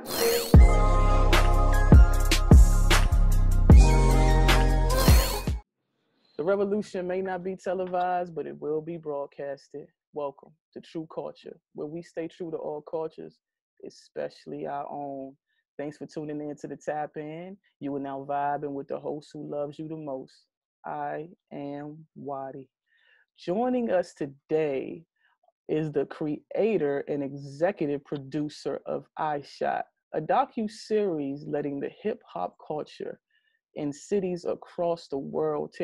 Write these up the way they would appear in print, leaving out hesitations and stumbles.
The revolution may not be televised, but it will be broadcasted. Welcome to True Culture, where we stay true to all cultures, especially our own. Thanks for tuning in to the Tap In. You are now vibing with the host who loves you the most. I am Waddy. Joining us today is the creator and executive producer of iShot, a docu-series letting the hip-hop culture in cities across the world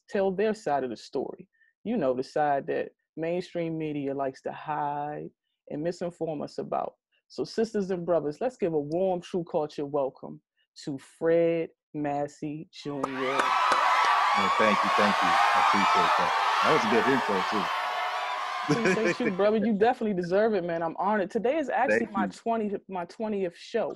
tell their side of the story. You know, the side that mainstream media likes to hide and misinform us about. So sisters and brothers, let's give a warm True Culture welcome to Fred Massey Jr. Oh, thank you. I appreciate that. That was a good intro too. Appreciate you, brother. You definitely deserve it, man. I'm honored. Today is actually my 20th show.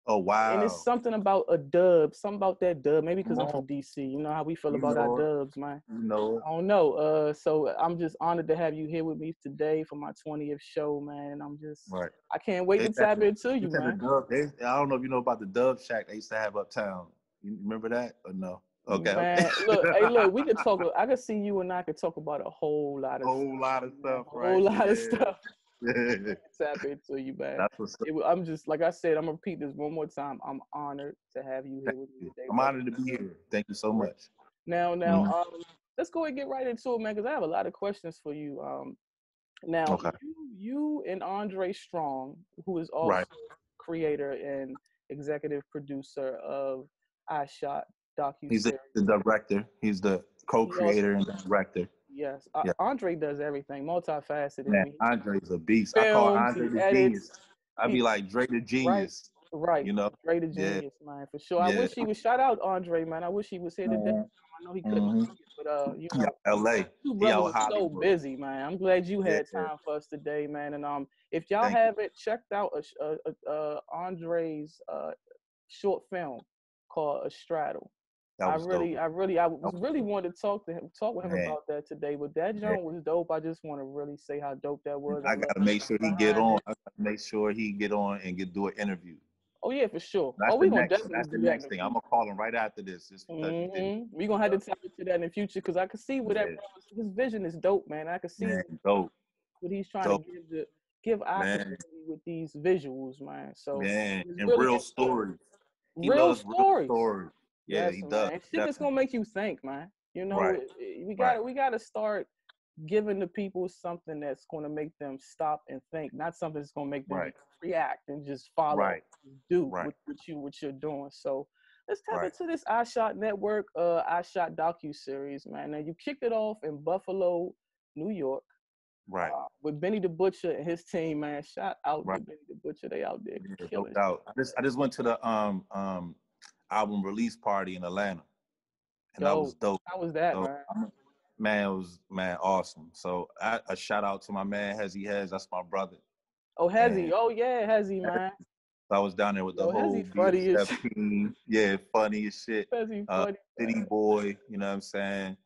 Oh, wow. And it's something about a dub, something about that dub. Maybe because I'm from DC. You know how we feel about our dubs, man. You know. I don't know. So I'm just honored to have you here with me today for my 20th show, man. And I'm just, right. I can't wait to tap into you, man. I don't know if you know about the Dub Shack they used to have uptown. You remember that or no? Okay. Man, look, we could talk. I could see you and I could talk about a whole lot of stuff. A whole lot of stuff. Yeah. Tap into you, man. That's what's up. I'm just, like I said, I'm gonna repeat this one more time. I'm honored to have you here with me today. I'm honored to be here. Thank you so much. Now, let's go and get right into it, man, because I have a lot of questions for you. You and Andre Strong, who is also creator and executive producer of iShot docu-series. He's the director. He's the co-creator and director. Yes. Andre does everything, multifaceted. Man, Andre's a beast. I call Andre the genius. I'd be like Dre the genius. Right. You know? Dre the genius, man, for sure. Yeah. I wish he was, shout out Andre, man. I wish he was here today. I know he couldn't, but you know, LA. You brothers are so busy, man. I'm glad you had time for us today, man. And if y'all haven't checked out Andre's short film called A Straddle. I really wanted to talk with him about that today, but that joint was dope. I just want to really say how dope that was. I gotta make sure he get on. I gotta make sure he get on and do an interview. Oh yeah, for sure. That's we're gonna definitely that's the next thing. I'm gonna call him right after this. We're gonna have to tap into that in the future because I can see what his vision is dope, man. I can see what he's trying to give our community with these visuals, man. So and really real stories. Real stories. Yeah, yes, he does. Man. Shit that's gonna make you think, man. You know, we gotta start giving the people something that's gonna make them stop and think, not something that's gonna make them react and just follow, do what you're doing. So let's tap into this iShot Network, iShot docu-series, man. Now you kicked it off in Buffalo, New York. Right. With Benny the Butcher and his team, man. Shout out to Benny the Butcher. They out there killing. No doubt. I just went to the album release party in Atlanta. And that was dope. How was that, man? Man, it was awesome. So a shout out to my man Hezzy Hez. That's my brother. Oh, Hezzy. Oh yeah, Hezzy, man. I was down there with the whole funny as team. Yeah, funny as shit. Hezzy funny. City boy, you know what I'm saying?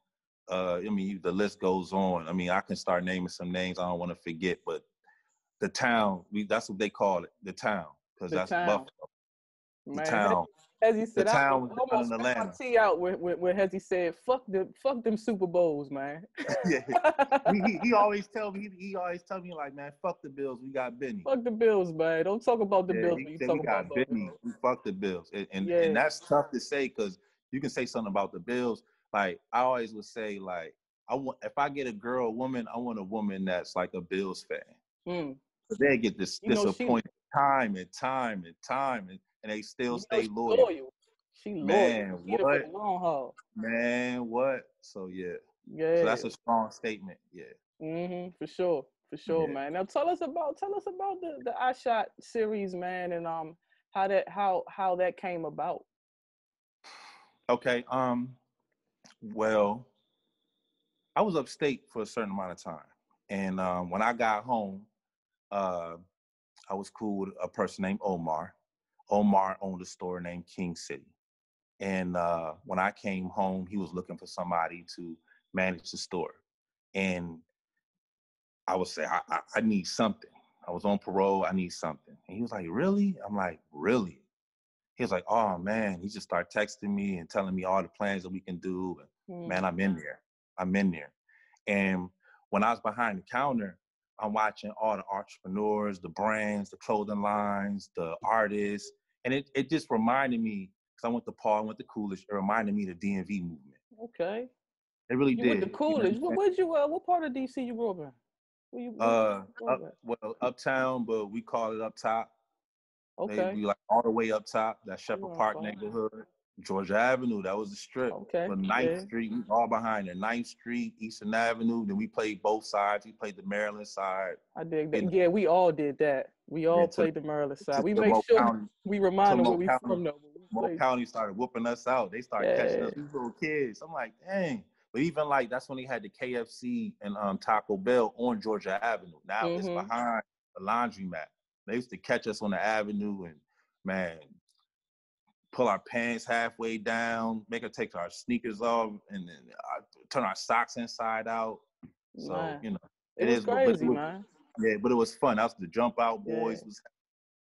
I mean, the list goes on. I mean, I can start naming some names I don't want to forget, but the town, that's what they call it, the town, because that's Buffalo. Man, the town. Hezzy said, I almost spit my tea out when Hezzy said, fuck them Super Bowls, man. Yeah. he always tell me like, man, fuck the Bills, we got Benny. Fuck the Bills, man. Don't talk about the Bills when you talk about Benny. We fuck the Bills. And that's tough to say because you can say something about the Bills. Like, I always would say, like, if I get a girl, a woman, I want a woman that's like a Bills fan. But they get disappointed time and time and they still stay loyal. She loyal. Man, what? For the long haul. Man, what? So yeah. So that's a strong statement. Yeah. For sure, man. Now tell us about the iShot series, man, and how that came about. Okay. Well, I was upstate for a certain amount of time, and when I got home, I was cool with a person named Omar. Omar owned a store named King City. And when I came home, he was looking for somebody to manage the store. And I would say, I need something. I was on parole. I need something. And he was like, really? I'm like, really? He was like, oh, man. He just started texting me and telling me all the plans that we can do. And, man, I'm in there. I'm in there. And when I was behind the counter, I'm watching all the entrepreneurs, the brands, the clothing lines, the artists. And it just reminded me, because I went to Paul, I went to Coolidge, it reminded me of the DMV movement. Okay. It really You did. went to Coolidge. Where'd you, what part of DC you grew up in? Well, uptown, but we call it up top. Okay. We like all the way up top, that Shepherd Yeah, Park neighborhood. Georgia Avenue, that was the strip. Okay. But 9th Street, we all behind there. 9th Street, Eastern Avenue. Then we played both sides. We played the Maryland side. I dig that. Yeah, we all did that. We all played the Maryland side. We make sure we remind them where we from, though. Mo County started whooping us out. They started catching us, these little kids. I'm like, dang. But even like, that's when they had the KFC and Taco Bell on Georgia Avenue. Now it's behind the laundromat. They used to catch us on the avenue and, man, pull our pants halfway down, make us take our sneakers off, and then turn our socks inside out. So, man, you know, it was crazy, man. Yeah, but it was fun. That was the Jump Out Boys.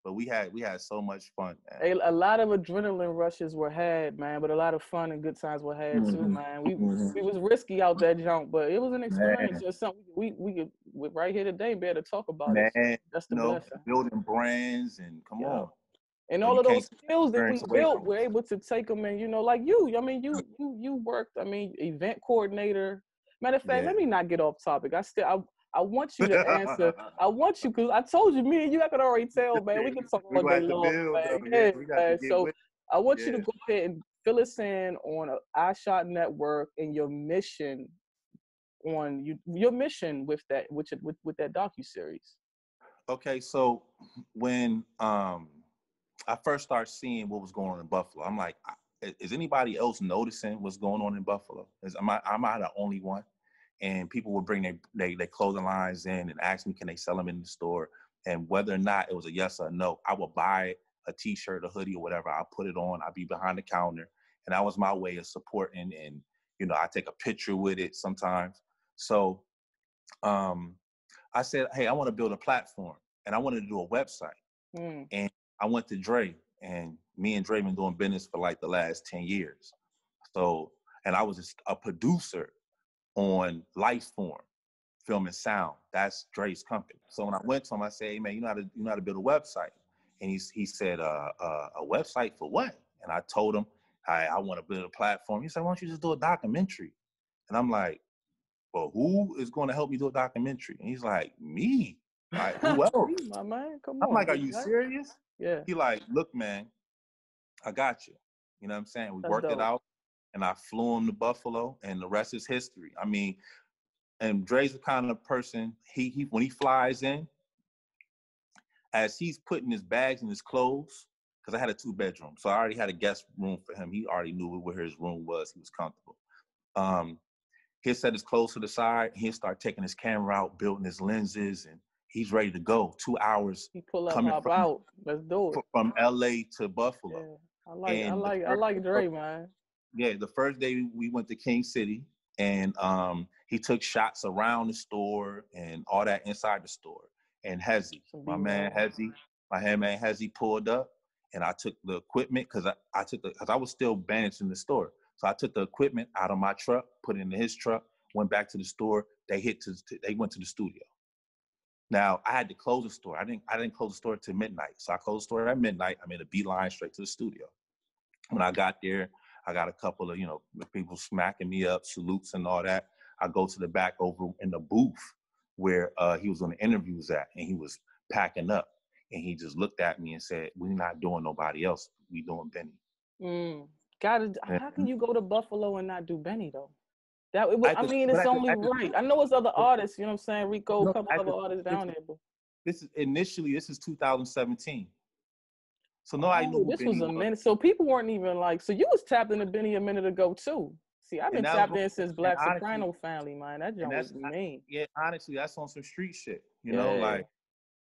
But we had so much fun, man. A lot of adrenaline rushes were had, man, but a lot of fun and good times were had too, man. We was risky out that jump, but it was an experience. Just something we could right here today be able to talk about it. That's the blessing. Building brands and come on. And all of those skills that we built, we're able to take them and, you know, like you. I mean, you worked, I mean, event coordinator. Matter of fact, let me not get off topic. I want you to answer. I want you, because I told you, me and you, I could already tell, man. We can talk all day long, man. So I want you to go ahead and fill us in on iShot Network and your mission your mission with that, with that docuseries. Okay, so when I first started seeing what was going on in Buffalo, I'm like, is anybody else noticing what's going on in Buffalo? Am I the only one? And people would bring their clothing lines in and ask me, can they sell them in the store? And whether or not it was a yes or a no, I would buy a t-shirt, a hoodie, or whatever. I'll put it on. I'll be behind the counter. And that was my way of supporting. And, you know, I take a picture with it sometimes. So I said, hey, I want to build a platform. And I wanted to do a website. And I went to Dre. And me and Dre been doing business for like the last 10 years. So, and I was just a producer on Lifeform, Film and Sound. That's Dre's company. So when I went to him, I said, hey, man, you know how to build a website? And he said, a website for what? And I told him, I want to build a platform. He said, why don't you just do a documentary? And I'm like, well, who is going to help me do a documentary? And he's like, me? Like, who else? My man, come on. I'm like, are you serious? Yeah. He like, look, man, I got you. You know what I'm saying? We worked it out. And I flew him to Buffalo, and the rest is history. I mean, and Dre's the kind of person, he when he flies in, as he's putting his bags and his clothes, because I had a 2-bedroom, so I already had a guest room for him. He already knew where his room was. He was comfortable. He'll set his clothes to the side. He'll start taking his camera out, building his lenses, and he's ready to go. 2 hours. He pull up, hop out. Let's do it. From LA to Buffalo. Yeah. I like Dre, man. Yeah, the first day we went to King City, and he took shots around the store and all that inside the store. And Hezzy, my man Hezzy pulled up, and I took the equipment because I was still banished in the store. So I took the equipment out of my truck, put it in his truck, went back to the store. They went to the studio. Now I had to close the store. I didn't close the store till midnight. So I closed the store at midnight. I made a beeline straight to the studio. When I got there, I got a couple of, people smacking me up, salutes and all that. I go to the back over in the booth where he was on the interviews at, and he was packing up. And he just looked at me and said, we're not doing nobody else. We doing Benny. How can you go to Buffalo and not do Benny, though? It's only right. I know it's other artists, you know what I'm saying? Rico, a couple other artists down there. But this is 2017. So nobody knew this was a minute. So people weren't even like, so you was tapped into Benny a minute ago too. See, I've been tapped in since Black Soprano Family, man. That junk was mean. Yeah, honestly, that's on some street shit, you know, like,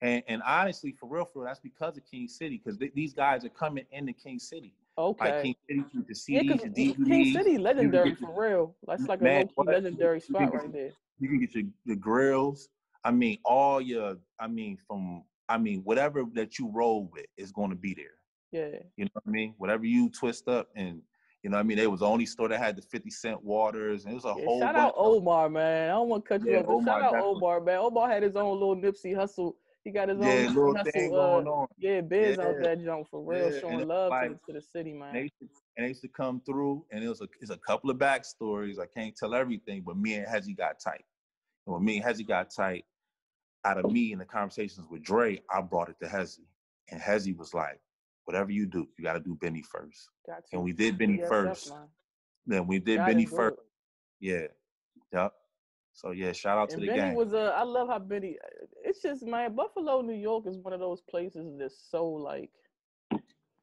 and honestly, for real, that's because of King City, because these guys are coming into King City. Okay. Like King City, the CDs, the DVDs. King City legendary for real. That's like a low-key legendary spot right there. You can get your grills. I mean, whatever that you roll with is going to be there. Yeah. You know what I mean? Whatever you twist up, and you know what I mean? They was the only store that had the 50-cent waters, and it was a whole Shout bunch out Omar, man. I don't want to cut you Yeah, off, but shout Omar out definitely. Omar, man. Omar had his own little Nipsey Hustle. He got his own Yeah, Nipsey little thing going Hustle. on. Biz out Yeah, that junk for real, yeah. And showing it's love like, to the city, man. they used to come through, and it's a couple of backstories. I can't tell everything, but me and Hezzy got tight. And when me and Hezzy got tight, out of me and the conversations with Dre, I brought it to Hezzy. And Hezzy was like, whatever you do, you got to do Benny first. And we did Benny first. Man. Then we did Benny first. Yeah. Yep. So, yeah, shout out to the Benny gang. was I love how Benny, it's just, man, Buffalo, New York is one of those places that's so, like,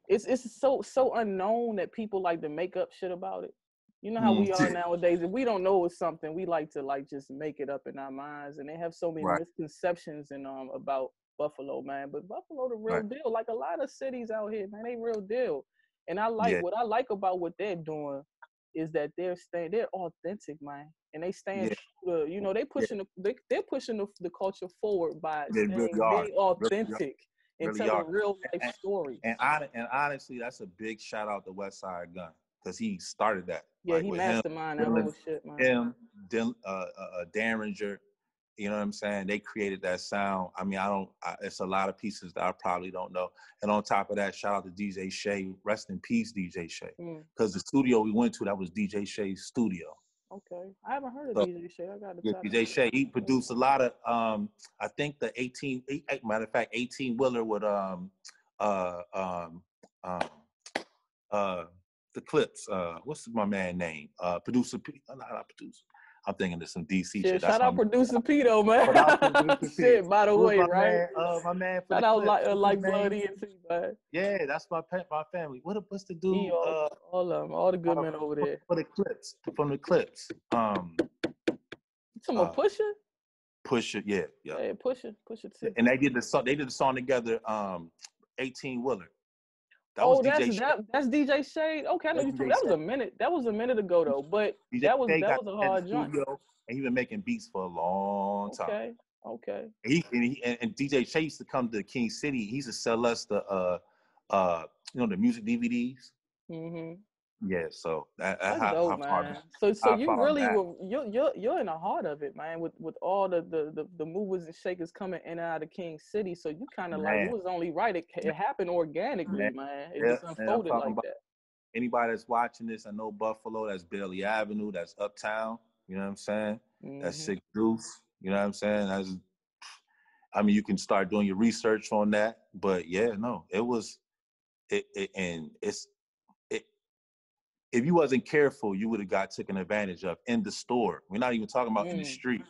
it's so unknown that people like to make up shit about it. You know how we are nowadays. If we don't know it's something, we like to like just make it up in our minds. And they have so many misconceptions and about Buffalo, man. But Buffalo the real deal. Like a lot of cities out here, man, they real deal. And I like what I like about what they're doing is that they're authentic, man. And they stand true to, you know, they're pushing the culture forward by being authentic and telling real life stories. And honestly, that's a big shout out to West Side Gun, because he started that. Yeah, he masterminded that whole shit, man. Derringer, you know what I'm saying? They created that sound. I mean, it's a lot of pieces that I probably don't know. And on top of that, shout out to DJ Shay. Rest in peace, DJ Shay. Because the studio we went to, that was DJ Shay's studio. Okay. I haven't heard of DJ Shay. I got to tell DJ Shay, he produced a lot of, I think the 18-wheeler with, the Clips. What's my man name? Producer P. Not producer. I'm thinking of some DC shit. Shout out Producer P though, man. Shit, by the way, right? My man. Shout out like Bloody and T, man. Yeah, that's my family. What's the dude? All of them, all the good men over there. For the Clips, from the Clips. Some Pusha. Pusha, yeah. Yeah, Pusha T. And they did the song together. 18-wheeler. That's DJ Shade. Okay, I know you talking. That was a minute ago though, but that was a hard joint. And he been making beats for a long time. Okay. And DJ Shade used to come to King City. He used to sell us the the music DVDs. Mm-hmm. Yeah, so that's dope, man. So you really you're in the heart of it, man. With all the movers and shakers coming in and out of King City, so you kind of like, it was only right. It happened organically, man. It just unfolded like that. Anybody that's watching this, I know Buffalo. That's Bailey Avenue. That's Uptown. You know what I'm saying? That's Six Deuce. You know what I'm saying? You can start doing your research on that. But yeah, no, it was if you wasn't careful, you would have got taken advantage of in the store. We're not even talking about in the street.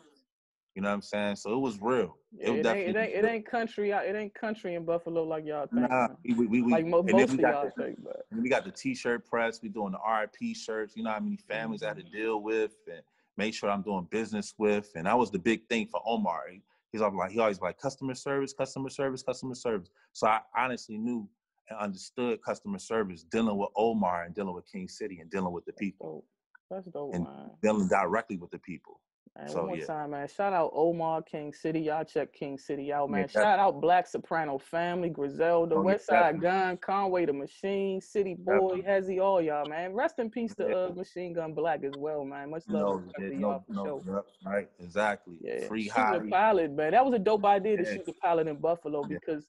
You know what I'm saying? So it was real. Yeah, it ain't country. It ain't country in Buffalo like y'all think. Nah, we like most of y'all think. But we got the T-shirt press. We doing the RIP shirts. You know how many families I had to deal with and make sure I'm doing business with. And that was the big thing for Omar. He always like customer service. So I honestly knew and understood customer service, dealing with Omar and dealing with King City and dealing with the people. That's dope, and man. Dealing directly with the people. Man, one more time, man. Shout out Omar, King City. Y'all check King City out, man. Shout out Black Soprano Family, Griselda, West Side Gun, Conway the Machine, City Boy, Hezzy, all y'all, man. Rest in peace to Machine Gun Black as well, man. Much love to y'all for sure. Right, exactly. Yeah. Free Shooting the pilot, man. That was a dope idea to shoot the pilot in Buffalo because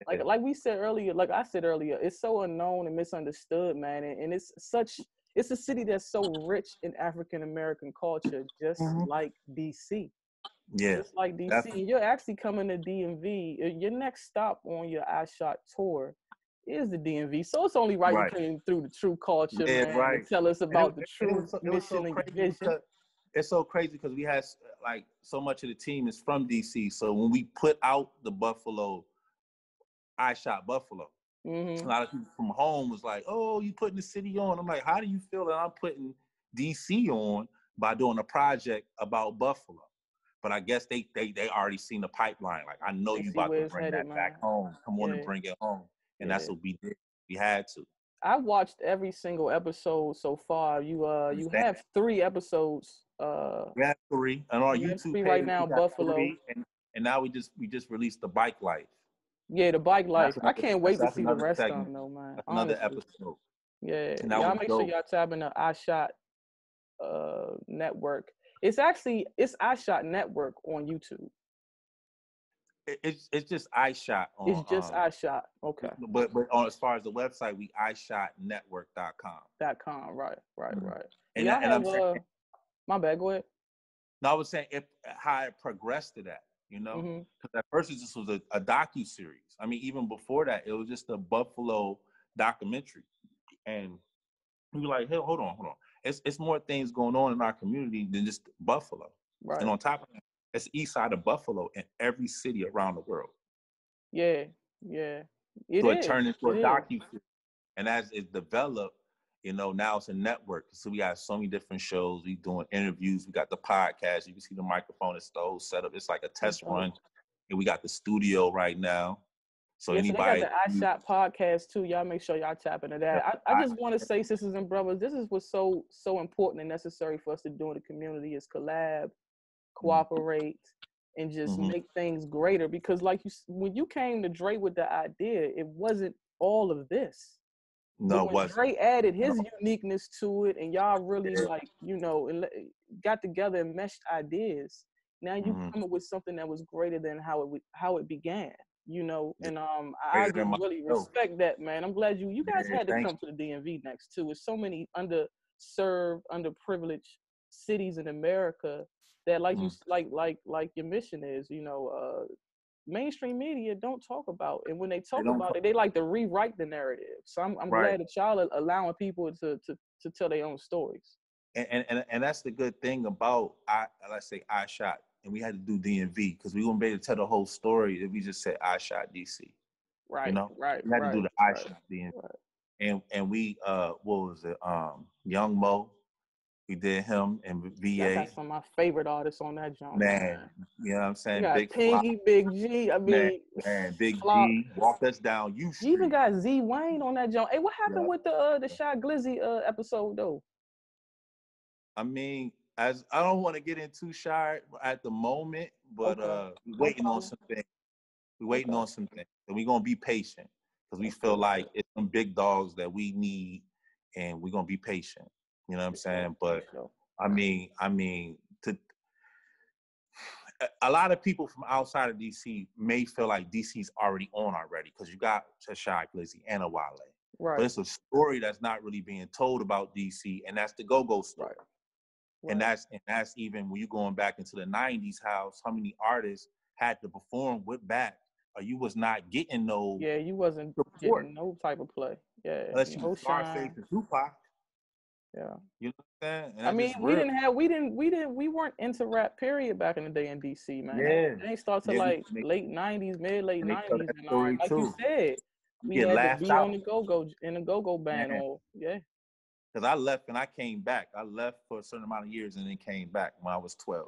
like we said earlier, like I said earlier, it's so unknown and misunderstood, man. And it's a city that's so rich in African-American culture, just like DC. Yeah. Just like DC. Definitely. You're actually coming to DMV. Your next stop on your iShot tour is the DMV. So it's only right you came through the true culture, man, and tell us about the true mission and vision. It's so crazy because we had like so much of the team is from DC. So when we put out the Buffalo, iShot Buffalo, a lot of people from home was like, "Oh, you putting the city on?" I'm like, "How do you feel that I'm putting DC on by doing a project about Buffalo?" But I guess they already seen the pipeline. Like, I know you about to bring that back home. Come on and bring it home, and that's what we did. We had to. I watched every single episode so far. You have 3 episodes. We have 3 on our YouTube page right now, Buffalo. And now we just released the bike life. Yeah, the bike life. I can't wait to that's see the another rest of segment. them though, man. That's another Honestly. episode. Yeah, And that y'all was make dope. sure y'all tap in the iShot network. It's iShot network on YouTube. It's just iShot on. It's just iShot. Okay. But on as far as the website, we iShotNetwork.com. .com. Right. And Y'all have I'm saying, my bad. Go ahead. no, I was saying how it progressed to that, you know, because at first it just was a docu-series. I mean, even before that, it was just a Buffalo documentary, and we were like, hey, hold on. It's more things going on in our community than just Buffalo. Right. And on top of that, it's the east side of Buffalo in every city around the world. Yeah. It turned into a docu-series, and as it developed, you know, now it's a network. So we got so many different shows. We doing interviews. We got the podcast. You can see the microphone. It's the whole setup. It's like a test run. And we got the studio right now. So anybody. So they got the iShot podcast too. Y'all make sure y'all tap into that. I just want to say, sisters and brothers, this is what's so important and necessary for us to do in the community is collab, cooperate, and just make things greater. Because when you came to Dre with the idea, it wasn't all of this. No, but when Dre added his uniqueness to it, and y'all really got together and meshed ideas. Now you come up with something that was greater than how it began, you know. And I just really respect that, man. I'm glad you guys had to come to the DMV next too. There's so many underserved, underprivileged cities in America that, like you like your mission is, you know. Mainstream media don't talk about, and when they talk about it, they like to rewrite the narrative. So I'm glad that y'all are allowing people to tell their own stories. And that's the good thing about iShot, and we had to do DMV because we wouldn't be able to tell the whole story if we just said iShot DC. Right. You know, right. We had to do the iShot DMV, and we what was it? Young Mo. We did him and VA. I got some of my favorite artists on that joint. Man, you know what I'm saying? You got Big Pinky, Big G. I mean, man, Big G walked us down. You even got Z Wayne on that joint. Hey, what happened with the Shy Glizzy episode though? I mean, as I don't want to get into Shy at the moment, but we're waiting on some things. We're waiting on some things, and we're gonna be patient because we feel like it's some big dogs that we need, and we're gonna be patient. You know what I'm saying? But I mean, a lot of people from outside of DC may feel like DC's already on already because you got Shy Glizzy and a Wale. Right. But it's a story that's not really being told about DC, and that's the Go-Go story. Right. And that's even when you're going back into the 90s, how many artists had to perform with back, or you was not getting no. Yeah, you wasn't support. Getting no type of play. Yeah. Unless you Scarface and Tupac. Yeah. You know what I'm saying? I mean, we weren't into rap period back in the day in DC, man. Yeah. They ain't start to late 90s, late 90s, and like you said, we had to be on the go-go band. Because I left and I came back. I left for a certain amount of years and then came back when I was 12.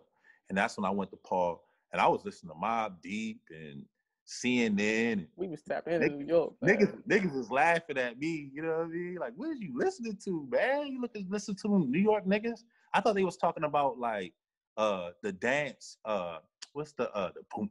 And that's when I went to Paul. And I was listening to Mobb Deep and CNN. And we was tapping into New York. Niggas was laughing at me. You know what I mean? Like, what is you listening to, man? You listen to them New York niggas? I thought they was talking about like the dance. What's the boom?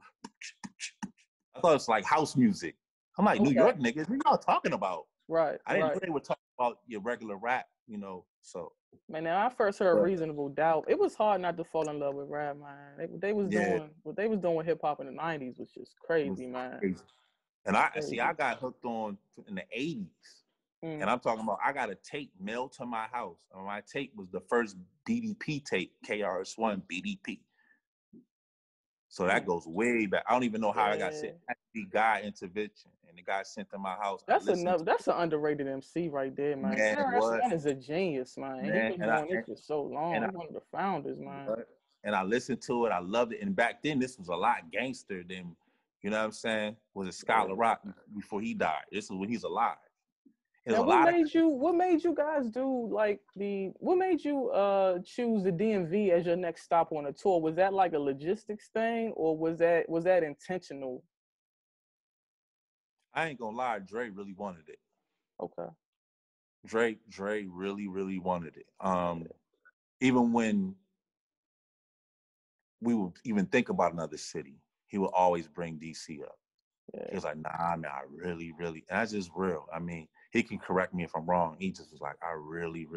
I thought it was like house music. I'm like, New York niggas, what y'all talking about? Right. I didn't know they were talking about your regular rap, you know. So man, now I first heard Reasonable Doubt. It was hard not to fall in love with rap, man. They was doing what they was doing with hip hop in the 90s was just crazy, man. Crazy. And I got hooked on in the 80s. And I'm talking about I got a tape mailed to my house. And my tape was the first BDP tape, KRS-One BDP. So that goes way back. I don't even know how I got sent. The guy intervention, and the guy sent to my house. That's an underrated MC right there, man. KRS-One is a genius, man. He's been doing this for so long. He's one of the founders, man. And I listened to it. I loved it. And back then, this was a lot gangster than, you know what I'm saying? Was it Scholar Rock before he died? This is when he's alive. Now, what made you guys do what made you choose the DMV as your next stop on a tour? Was that like a logistics thing, or was that intentional? I ain't gonna lie, Dre really wanted it. Okay. Dre really, really wanted it. Even when we would even think about another city, he would always bring DC up. Yeah. He was like, nah, man, I really, and that's just real. I mean, he can correct me if I'm wrong. He just was like, I really,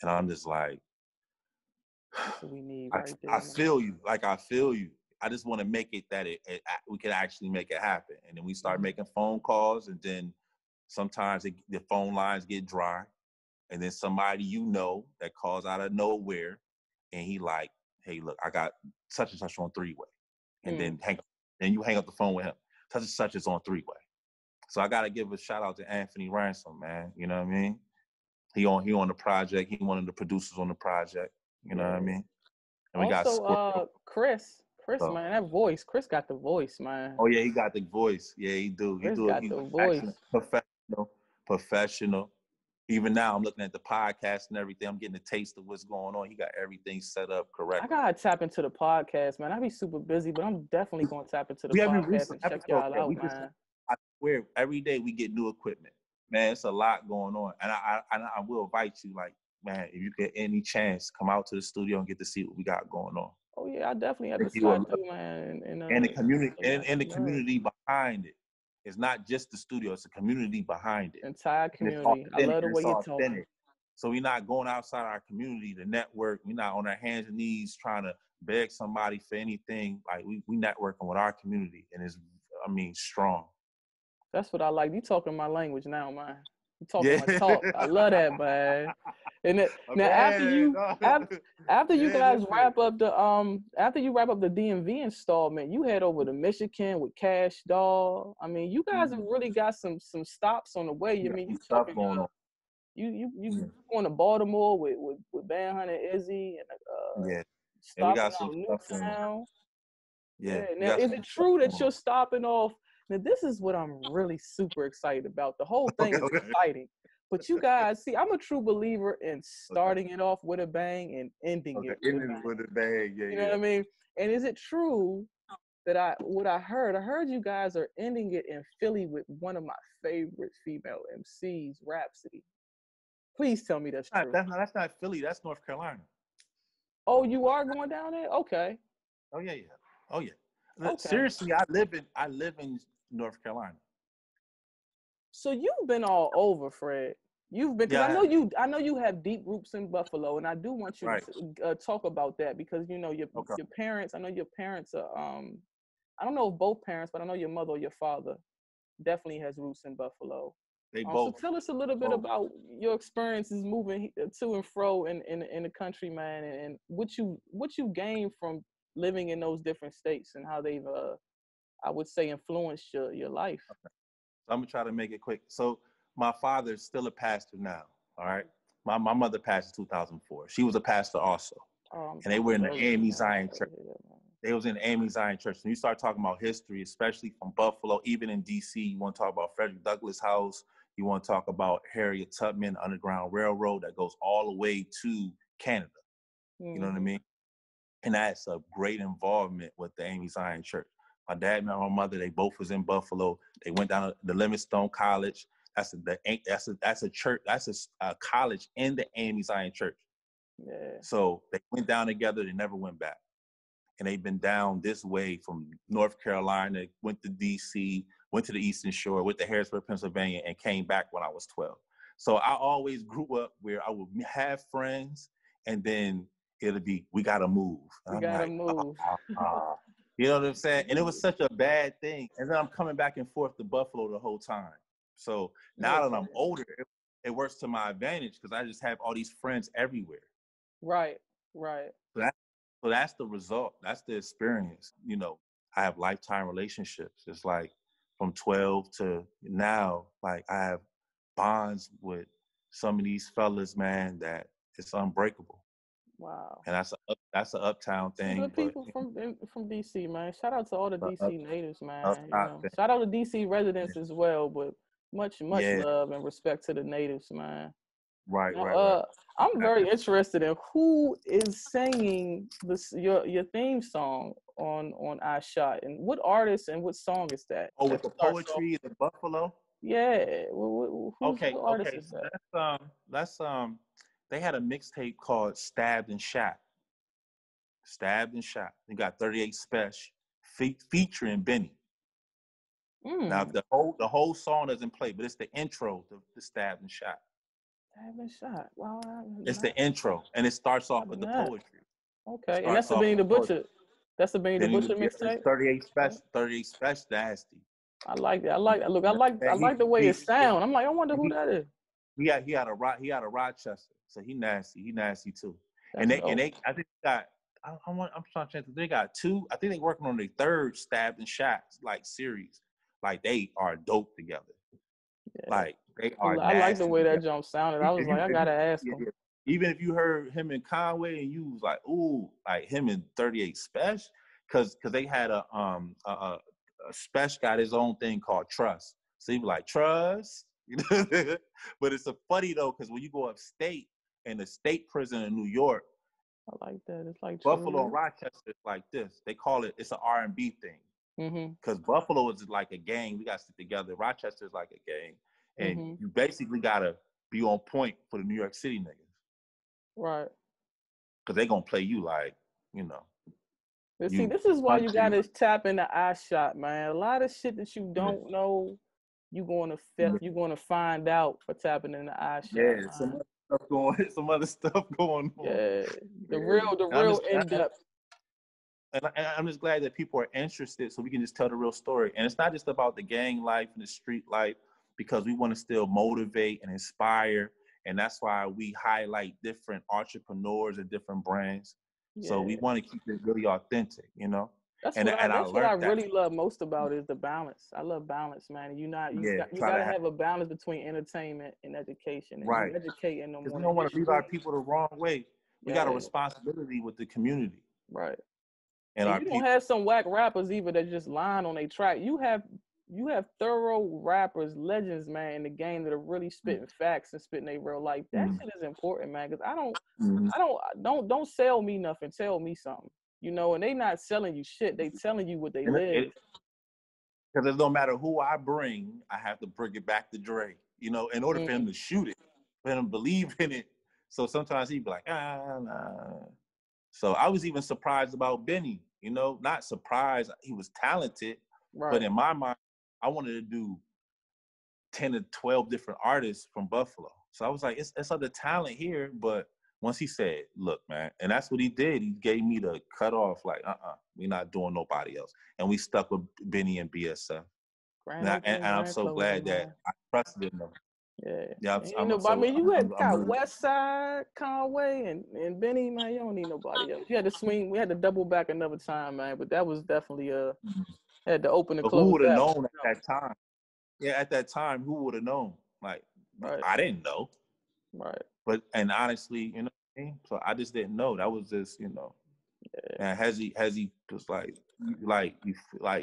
and I'm just like, that's what we need right there. I feel you. Like, I feel you. I just want to make it that we can actually make it happen. And then we start making phone calls, and then sometimes the phone lines get dry, and then somebody that calls out of nowhere, and he like, hey, look, I got such and such on three-way, and then you hang up the phone with him. Such and such is on three-way. So I gotta give a shout out to Anthony Ransom, man. You know what I mean? He on the project. He one of the producers on the project. You know what I mean? And we got also Chris, so. man, that voice. Chris got the voice, man. Oh yeah, he got the voice. Yeah, he do. Chris got the voice. Professional. Even now, I'm looking at the podcast and everything. I'm getting a taste of what's going on. He got everything set up correctly. I gotta tap into the podcast, man. I be super busy, but I'm definitely gonna tap into the podcast and check y'all out, man. I swear, every day we get new equipment, man. It's a lot going on, and I will invite you, like, man, if you get any chance, come out to the studio and get to see what we got going on. Oh yeah, I definitely have to start doing, man. And the community, and the community behind it. It's not just the studio; it's a community behind it. Entire community. I love the way you're talking. So we're not going outside our community to network. We're not on our hands and knees trying to beg somebody for anything. Like we networking with our community, and it's, I mean, strong. That's what I like. You talking my language now, man. You talking my talk. I love that, man. And after you guys wrap up the DMV installment, you head over to Michigan with Cash Doll. I mean, you guys have really got some stops on the way. I mean, you talking going on. You going to Baltimore with Van Hunter Izzy and stopping out Newtown. Yeah. Now, is it true that you're stopping off? Now, this is what I'm really super excited about. The whole thing is exciting. But you guys, see, I'm a true believer in starting it off with a bang and ending it with a bang. You know what I mean? And is it true that I heard you guys are ending it in Philly with one of my favorite female MCs, Rhapsody. Please tell me that's true. That's not Philly. That's North Carolina. Oh, you are going down there? Okay. Oh yeah. Okay. Seriously, I live in North Carolina. So you've been all over, Fred. You've been, because I know you have deep roots in Buffalo, and I do want you to talk about that, because your parents. I know your parents are. I don't know if both parents, but I know your mother or your father definitely has roots in Buffalo. They both. So tell us a little bit about your experiences moving to and fro in the country, man, and what you gained from living in those different states, and how they've I would say influenced your life. Okay. So I'm gonna try to make it quick. So my father's still a pastor now. All right. My mother passed in 2004. She was a pastor also, and they were in the Am Zion Church. They was in the Am Zion Church. And you start talking about history, especially from Buffalo, even in DC. You want to talk about Frederick Douglass House. You want to talk about Harriet Tubman Underground Railroad that goes all the way to Canada. Mm-hmm. You know what I mean? And that's a great involvement with the Am Zion Church. My dad and my mother, they both was in Buffalo. They went down to the Livingstone College. That's a church. That's a college in the Am Zion Church. Yeah. So they went down together. They never went back. And they've been down this way from North Carolina, went to DC, went to the Eastern Shore, went to Harrisburg, Pennsylvania, and came back when I was 12. So I always grew up where I would have friends, and then it'll be, we got to move. We got to move. You know what I'm saying? And it was such a bad thing. And then I'm coming back and forth to Buffalo the whole time. So now that I'm older, it works to my advantage, because I just have all these friends everywhere. Right. So that's the result. That's the experience. You know, I have lifetime relationships. It's like from 12 to now, like I have bonds with some of these fellas, man, that it's unbreakable. Wow. And that's an uptown thing. The people from DC, man. Shout out to all the DC natives, man. Shout out to DC residents as well, but much love and respect to the natives, man. Right. I'm very interested in who is singing your theme song on I Shot, and what artist and what song is that? Oh, with the poetry in the Buffalo? Yeah. What artist is that? That's they had a mixtape called Stabbed and Shot. You got 38 Special, featuring Benny. Now the whole song doesn't play, but it's the intro, the Stabbed and Shot. Stabbed and Shot. Wow. It's the intro, and it starts off with the poetry. Okay, and that's the Benny the Butcher. That's the Benny the Butcher mixtape. 38 Special, nasty. I like it. Look, I like the way it sounds. I'm like, I wonder who that is. He had a Rochester, so he nasty too. That's I think they got. I'm trying to think. They got 2. I think they're working on their 3rd Stabbed and Shot like series. Like they are dope together. Yeah. Like they are. I like the way that jump sounded. I was like, I gotta ask him. Even if you heard him and Conway and you was like, ooh, like him and 38 Special, because they had a Special got his own thing called Trust. So he was like, Trust. But it's funny though, because when you go upstate in the state prison in New York, I like that. It's like Buffalo and Rochester is like this. They call it, it's an R&B thing. Because Buffalo is like a gang. We got to stick together. Rochester is like a gang. And you basically got to be on point for the New York City niggas. Right. Because they're going to play you like, you know. But see, this is why you got to tap into eye shot, man. A lot of shit that you don't know, you're going to find out for tapping into eye shot. Yeah, some other stuff going on. Yeah, the real in-depth. And I'm just glad that people are interested so we can just tell the real story. And it's not just about the gang life and the street life, because we want to still motivate and inspire. And that's why we highlight different entrepreneurs and different brands. Yeah. So we want to keep it really authentic, you know? That's what I really love most about is the balance. I love balance, man. You got to have a balance between entertainment and education. And right. Educating them. Because we don't want to lead our people the wrong way. We got a responsibility with the community. Right. And you don't have some whack rappers either that just line on a track. You have thorough rappers, legends, man, in the game that are really spitting facts and spitting their real life. That shit is important, man. Because don't sell me nothing. Tell me something, you know. And they not selling you shit. They telling you what they live. Because it no matter who I bring, I have to bring it back to Dre. You know, in order for him to shoot it, for him to believe in it. So sometimes he'd be like, nah. So I was even surprised about Benny. You know, not surprised. He was talented, but in my mind, I wanted to do 10 to 12 different artists from Buffalo. So I was like, it's other talent here. But once he said, look, man, and that's what he did. He gave me the cutoff, like, we're not doing nobody else. And we stuck with Benny and BSF. And I'm so glad that I trusted him. Yeah. You had West Side, Conway, and Benny, man. You don't need nobody else. You had to swing. We had to double back another time, man. But that was definitely had to open and close. Who would have known at that time? Yeah, at that time, who would have known? Like, I didn't know. Right. But honestly, you know what I mean? So I just didn't know. That was just, you know. Yeah. And has he just like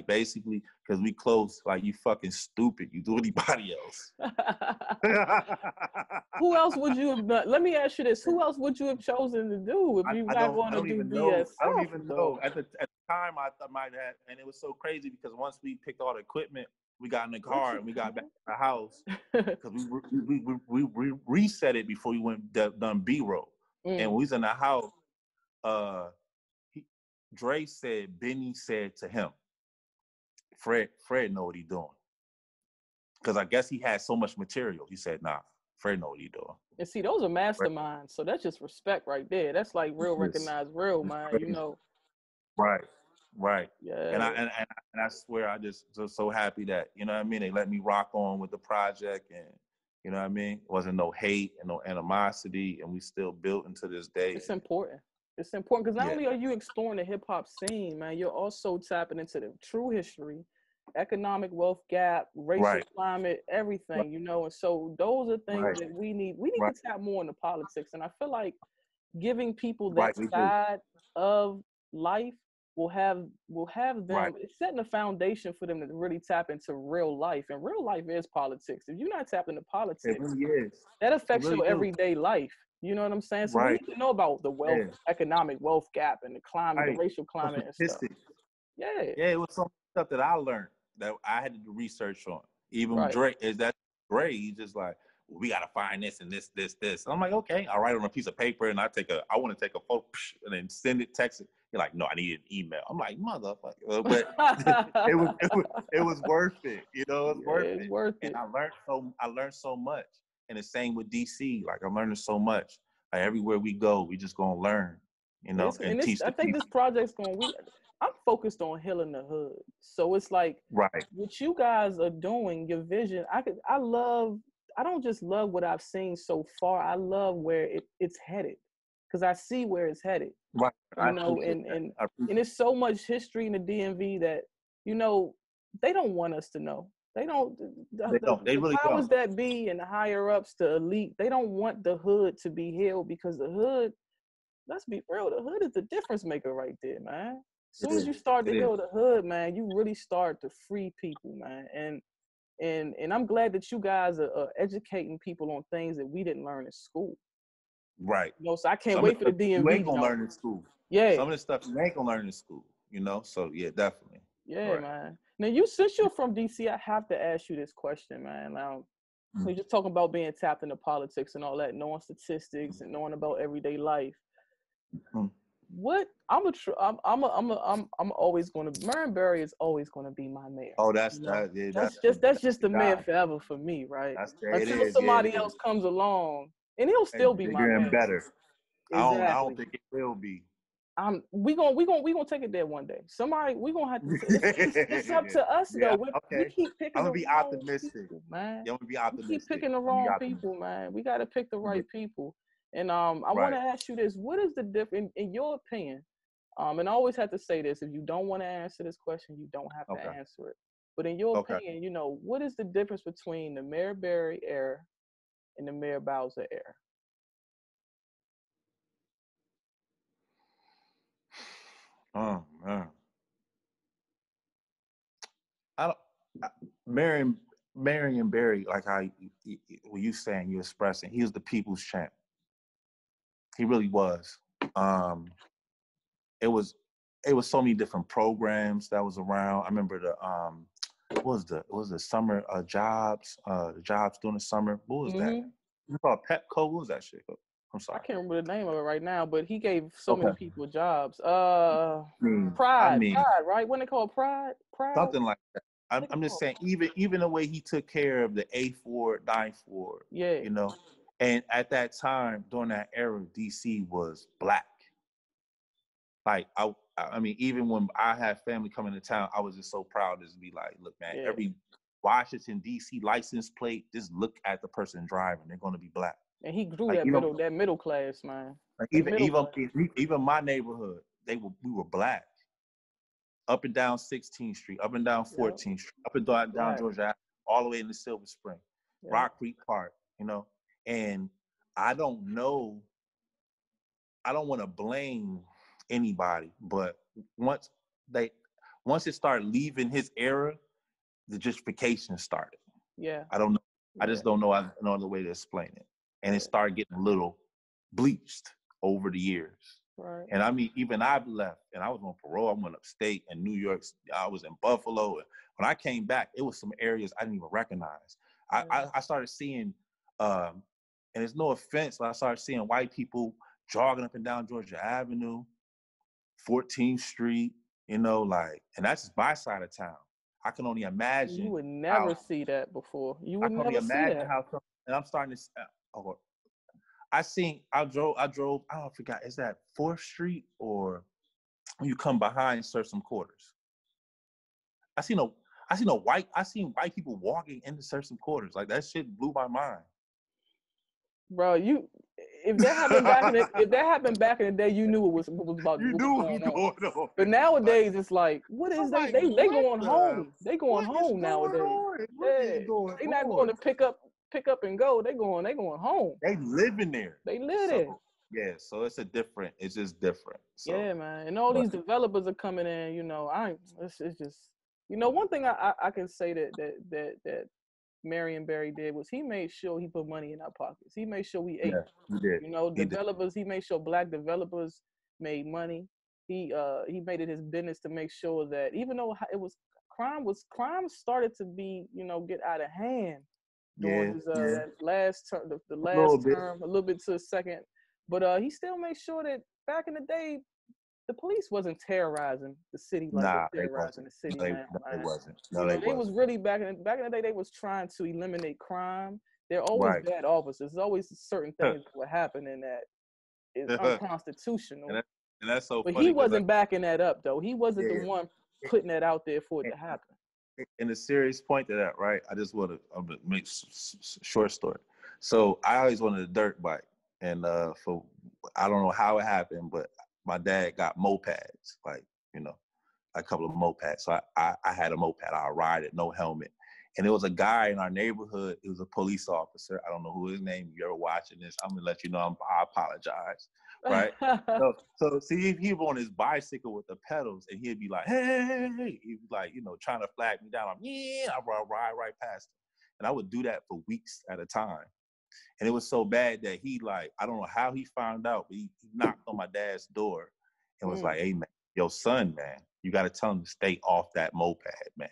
basically, because we close, like, you fucking stupid. You do anybody else. Who else would you have done? Let me ask you this. Who else would you have chosen to do if you not going to do BS? I don't even know. At the time, I thought might have, and it was so crazy because once we picked all the equipment, we got in the car and we got back to the house because we reset it before we went done B-roll. And when we was in the house, Dre said, Benny said to him, Fred know what he doing. Because I guess he had so much material. He said, nah, Fred know what he doing. And see, those are masterminds. So that's just respect right there. That's like real recognized real, man, you know. Right. Yeah. And I swear I just so happy that, you know what I mean, they let me rock on with the project, and you know what I mean? It wasn't no hate and no animosity, and we still built into this day. It's important. It's important because not only are you exploring the hip-hop scene, man, you're also tapping into the true history, economic wealth gap, racial climate, everything, you know. And so those are things that we need. We need to tap more into politics. And I feel like giving people that side of life will have them, it's setting a foundation for them to really tap into real life. And real life is politics. If you're not tapping into politics, it really is. That affects your everyday life. You know what I'm saying? So we need to know about the wealth, economic wealth gap, and the climate, the racial climate and stuff. Yeah, it was some stuff that I learned that I had to do research on. Even Dre, he's just like, well, we gotta find this and this. I'm like, okay, I'll write it on a piece of paper and I want to take a photo and then send it, text it. You're like, no, I need an email. I'm like, motherfucker. But it was worth it. You know, it was worth it's it. worth And it. I learned so much. And the same with DC. Like I'm learning so much. Like everywhere we go, we just gonna learn, you know, and teach I the think people. this project's I'm focused on healing the hood. So it's like Right. what you guys are doing, your vision. I don't just love what I've seen so far. I love where it's headed. Because I see where it's headed. Right. I You know, appreciate that. and there's so much history in the DMV that, you know, they don't want us to know. They don't. They don't. They The really powers don't. that be and the higher ups, the elite, they don't want the hood to be healed because the hood. Let's be real. The hood is the difference maker right there, man. As It soon as is. you start to It is. heal the hood, man, you really start to free people, man. And I'm glad that you guys are educating people on things that we didn't learn in school. Right. You know, so I can't Some of wait for the the stuff you ain't DMV gonna jump. learn in school. Yeah. Some of the stuff you ain't gonna learn in school, you know? So yeah, definitely. Yeah, Right. man. Now, since you're from DC, I have to ask you this question, man. Now, you're just talking about being tapped into politics and all that, knowing statistics and knowing about everyday life. Mm-hmm. What I'm always going to Marion Barry is always going to be my mayor. Oh, that's You know? that. Yeah, That's just the mayor God. forever for me, right? It Until is. somebody Yeah, it else is. comes along, and he'll still And be my bigger and mayor. better. Exactly. I don't think it will be. We gonna take it there one day. Somebody we gonna have to. It's up to us Yeah, though. We okay. keep picking I'm the gonna be wrong optimistic. people, man. Yeah, I'm gonna be We keep optimistic. picking the wrong people, man. We got to pick the right people. And I want to ask you this: what is the difference, in your opinion? And I always have to say this: if you don't want to answer this question, you don't have to answer it. But in your opinion, you know, what is the difference between the Mayor Berry era and the Mayor Bowser era? Oh man, I don't. Marion Barry, like how when you saying you expressing, he was the people's champ. He really was. It was so many different programs that was around. I remember what was the summer jobs during the summer. What was that? You call Pepco? What was that shit? I'm sorry. I can't remember the name of it right now, but he gave so many people jobs. Pride, right? When they call Pride? Something like that. I'm just saying, even the way he took care of the A4, 9-4, you know, and at that time during that era, DC was black. Like I mean, even when I had family coming to town, I was just so proud to be like, look, man, every Washington DC license plate, just look at the person driving; they're going to be black. And he grew like that middle class, man. Like even my neighborhood, we were black. Up and down 16th Street, up and down 14th Street, up and down Georgia, all the way into Silver Spring, Rock Creek Park, you know. And I don't want to blame anybody, but once it started leaving his era, the gentrification started. Yeah. I don't know. I just don't know another way to explain it. And it started getting a little bleached over the years. Right. And I mean, even I've left and I was on parole. I went upstate in New York. I was in Buffalo. And when I came back, it was some areas I didn't even recognize. I started seeing, and it's no offense, but I started seeing white people jogging up and down Georgia Avenue, 14th Street, you know, like, and that's just my side of town. I can only imagine. You would never see that before. You would never see that. And I'm starting to. I drove, I don't forget, is that 4th Street or when you come behind certain quarters? I seen white people walking into certain quarters. Like that shit blew my mind. Bro, if that happened back in the day, you knew what was about to going on. But nowadays it's like, what is they going home. They going home nowadays. They not going to pick up and go. They going home. They living there. They live there. Yeah, so it's just different. So, yeah, man. And all these developers are coming in, you know, it's just, you know, one thing I can say that Marion Barry did was he made sure he put money in our pockets. He made sure we ate. Yeah, he did. You know, he made sure black developers made money. He made it his business to make sure that even though it was crime started to be, you know, get out of hand during his last term, the last term, a little bit to a second. But he still made sure that back in the day, the police wasn't terrorizing the city like Nah, they're they terrorizing wasn't. the city No, now, they man. wasn't. No, You they know, they was wasn't. really back in the day. They was trying to eliminate crime. There are always Right. bad officers. There's always certain things that would happen in that is and, unconstitutional. that, and that's so But he funny because wasn't backing that up, though. He wasn't the yeah, one putting that out there for it to happen. and a serious point to that, right? I just want to make short story. So I always wanted a dirt bike, and for I don't know how it happened, but my dad got mopeds, like you know, a couple of mopeds. So I had a moped. I ride it, no helmet. And there was a guy in our neighborhood. He was a police officer. I don't know who his name. If you're ever watching this, I'm gonna let you know. I apologize. Right. So see, if he was on his bicycle with the pedals, and he'd be like, "Hey," he'd be like, trying to flag me down. I ride right past him, and I would do that for weeks at a time. And it was so bad that he I don't know how he found out, but he knocked on my dad's door and was like, "Hey man, your son, man, you got to tell him to stay off that moped, man.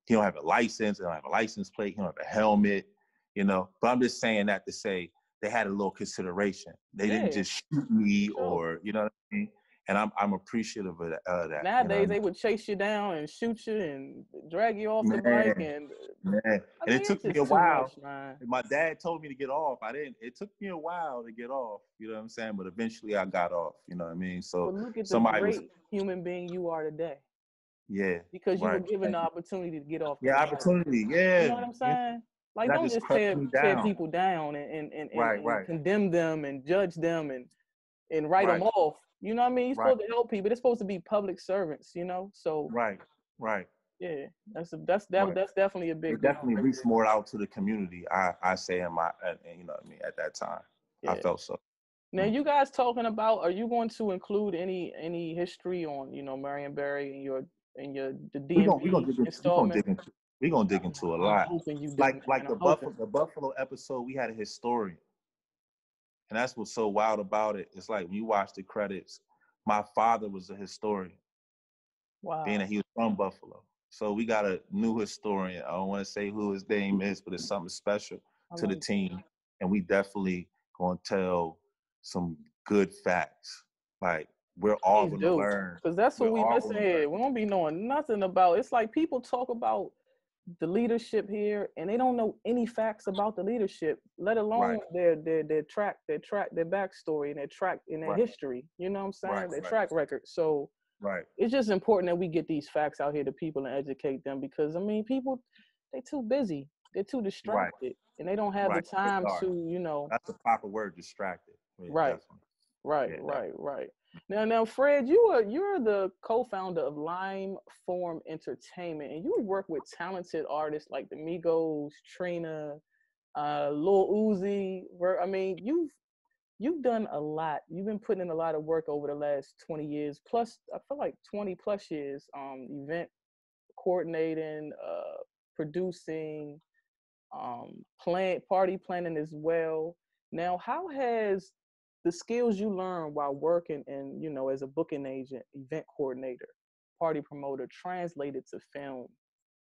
He don't have a license. He don't have a license plate. He don't have a helmet, But I'm just saying that to say they had a little consideration. They didn't just shoot me or, you know what I mean? And I'm appreciative of that. Nowadays, they would chase you down and shoot you and drag you off the bike. And it took me a while. Much, my dad told me to get off. It took me a while to get off, you know what I'm saying? But eventually I got off, you know what I mean? So look at the great human being you are today. Yeah. Because you were given the opportunity to get off the bike. Opportunity, yeah. You know what I'm saying? Like, don't just tear people down and condemn them and judge them and write them off. You know what I mean? You're supposed to help people. They're supposed to be public servants, So right. Yeah, that's definitely a big. It definitely reached more out to the community. I say you know what I mean, at that time. Yeah. I felt so. Now, you guys talking about? Are you going to include any history on Marion Barry and the DMV installment? We're gonna dig into a lot. Like the Buffalo episode, we had a historian. And that's what's so wild about it. It's like when you watch the credits, my father was a historian. Wow. Being that he was from Buffalo. So we got a new historian. I don't want to say who his name is, but it's something special to the team. And we definitely gonna tell some good facts. Like we're all gonna learn. Because that's what we missing here. We won't be knowing nothing about. It's like people talk about the leadership here and they don't know any facts about the leadership, let alone their backstory and their history. You know what I'm saying? Their track record. So it's just important that we get these facts out here to people and educate them, because I mean, people, they're too busy, they're too distracted, and they don't have the time to, That's the proper word, distracted. Yeah, right. Now, Fred, you're the co-founder of Lime Form Entertainment, and you work with talented artists like the Migos, Trina, Lil Uzi. I mean, you've done a lot. You've been putting in a lot of work over the last 20 years, plus I feel like 20 plus years, event coordinating, producing, party planning as well. Now, how has the skills you learned while working and, as a booking agent, event coordinator, party promoter, translated to film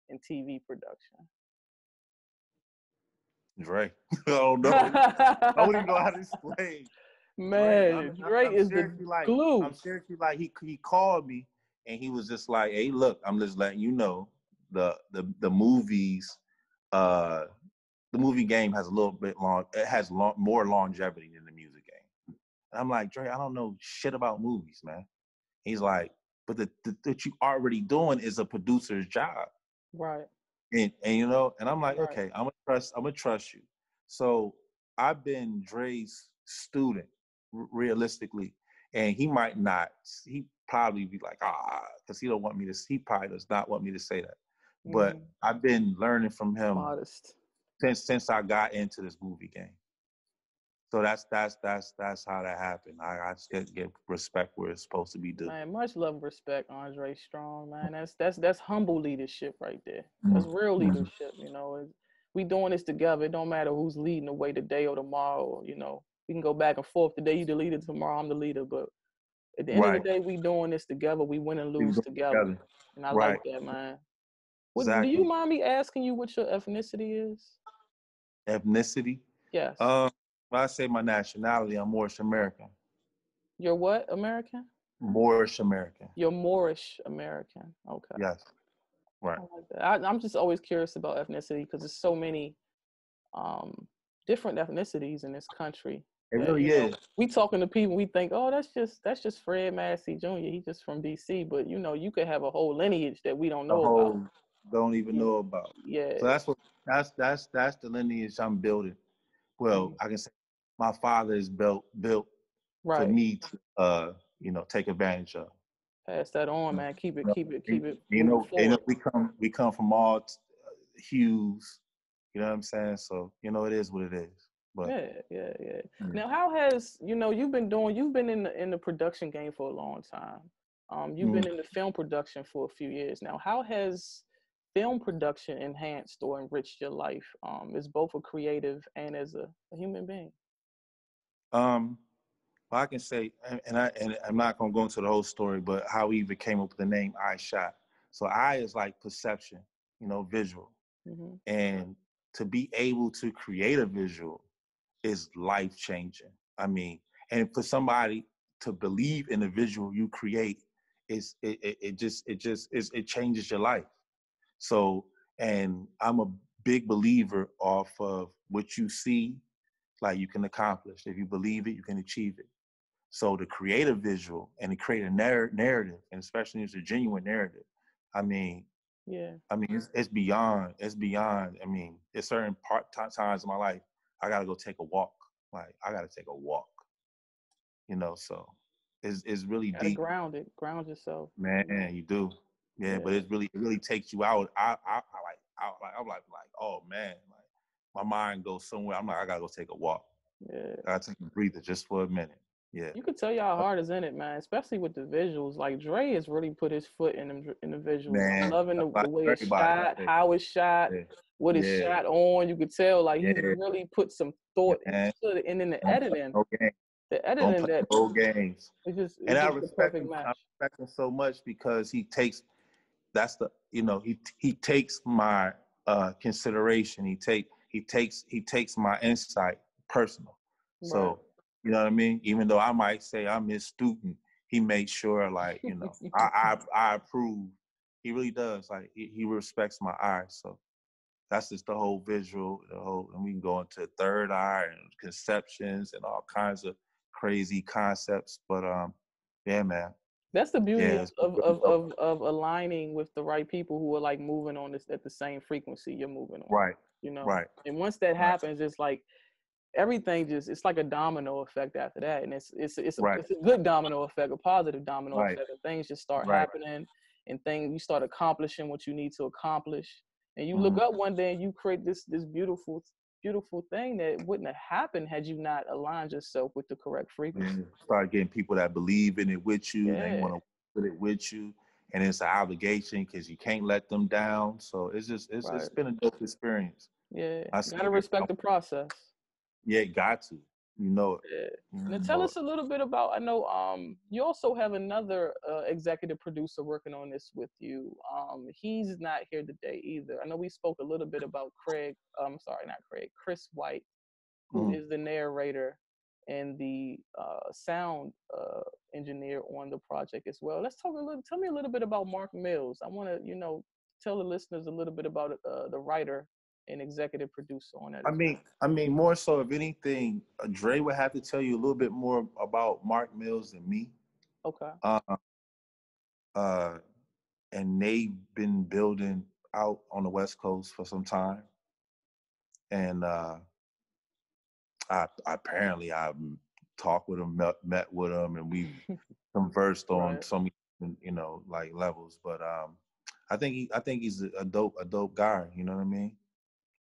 and TV production? Dre. Oh no. I don't even know how to explain. Man, Dre is the glue. I'm seriously like he called me and he was just like, "Hey, look, I'm just letting you know the movies, the movie game has a little bit more longevity than the music game." And I'm like, "Dre, I don't know shit about movies, man." He's like, "But that you already doing is a producer's job." Right. And I'm like, okay, I'm gonna trust you. So I've been Dre's student, realistically, and he probably be like, because he probably does not want me to say that. But I've been learning from him since I got into this movie game. So that's how that happened. I just get respect where it's supposed to be due. Man, much love and respect, Andre Strong, man. That's humble leadership right there. That's real leadership, We doing this together. It don't matter who's leading the way today or tomorrow, We can go back and forth. Today you the leader, tomorrow I'm the leader. But at the end of the day, we doing this together. We win and lose together. And I like that, man. Exactly. Do you mind me asking you what your ethnicity is? Ethnicity? Yes. When I say my nationality, I'm Moorish American. You're what? American? Moorish American. You're Moorish American. Okay. Yes. Right. I like that. I'm just always curious about ethnicity because there's so many um, different ethnicities in this country It that, really you know, is. we talking to people, we think, oh, that's just Fred Massey Jr. He's just from DC, but you know, you could have a whole lineage that we don't The know about. whole don't even Yeah, know about. yeah, So that's the lineage I'm building. Well, mm, I can say my father is built for right. me to take advantage of. Pass that on, You man. Keep it, know, keep it, you keep it you moving know, forward. we come from all hues. You know what I'm saying? So it is what it is. But Yeah, yeah, yeah. yeah. Now, how has you've been in the production game for a long time. You've been Mhm. in the film production for a few years now. How has film production enhanced or enriched your life, as both a creative and as a human being? Um, well, I can say, and I'm not gonna go into the whole story, but how we even came up with the name I Shot. So I is like perception, visual, Hmm. and to be able to create a visual is life changing. I mean, and for somebody to believe in the visual you create it changes your life. So, and I'm a big believer off of what you see, like you can accomplish. If you believe it, you can achieve it. So the creative visual and to create a narrative, and especially if it's a genuine narrative, I mean, Yeah, it's beyond. It's beyond. I mean, there's certain times in my life I gotta go take a walk. Like I gotta take a walk. So it's really gotta deep, ground yourself. You know. man. You do, yeah. But Yeah, it really takes you out. I'm like, oh man, like my mind goes somewhere. I'm like, I gotta go take a walk. yeah. I gotta take a breather just for a minute. Yeah. You could tell y'all heart is in it, man. Especially with the visuals. Like Dre has really put his foot in the visuals. I'm Man, loving the like way it's everybody. shot, how it's shot, Yeah, what it's yeah, shot on. You could tell like he's yeah, really put some thought man. into it. And then Don't play no games. the Don't editing play that no games. And it's I just the respect perfect him. I match. respect him so much because he takes he takes my consideration. He takes my insight personal. Right. So you know what I mean. Even though I might say I'm his student, he makes sure like I approve. He really does. Like he respects my eye. So that's just the whole visual, and we can go into third eye and conceptions and all kinds of crazy concepts. But yeah, man, That's the beauty yeah, of, it's of, really of, dope. of, of aligning with the right people who are like moving on this at the same frequency you're moving on, Right, you know? right, And once that right, happens, it's like everything it's like a domino effect after that. And right, it's a good domino effect, a positive domino right, effect. And things just start right. happening and things you start accomplishing what you need to accomplish. And you look Mhm. up one day and you create this beautiful thing that wouldn't have happened had you not aligned yourself with the correct frequency. And start getting people that believe in it with you. They Yeah, want to put it with you, and it's an obligation because you can't let them down. So it's right. been a dope experience. Yeah. I You say gotta it. respect the process. Yeah, got to. You know it. Yeah. Now You tell know it. us a little bit about. I know you also have another executive producer working on this with you. He's not here today either. I know we spoke a little bit about Craig. Sorry, not Craig. Chris White, who Mhm. is the narrator and the sound engineer on the project as well. Let's talk a little. Tell me a little bit about Mark Mills. I want to tell the listeners a little bit about the writer and executive producer on that I as well. mean, I mean, more so, if anything, Dre would have to tell you a little bit more about Mark Mills than me. Okay. Uh, uh, and they've been building out on the West Coast for some time. And apparently I talked with him, met with him, and we conversed on Right. some, like levels. But I think he's a dope guy. You know what I mean?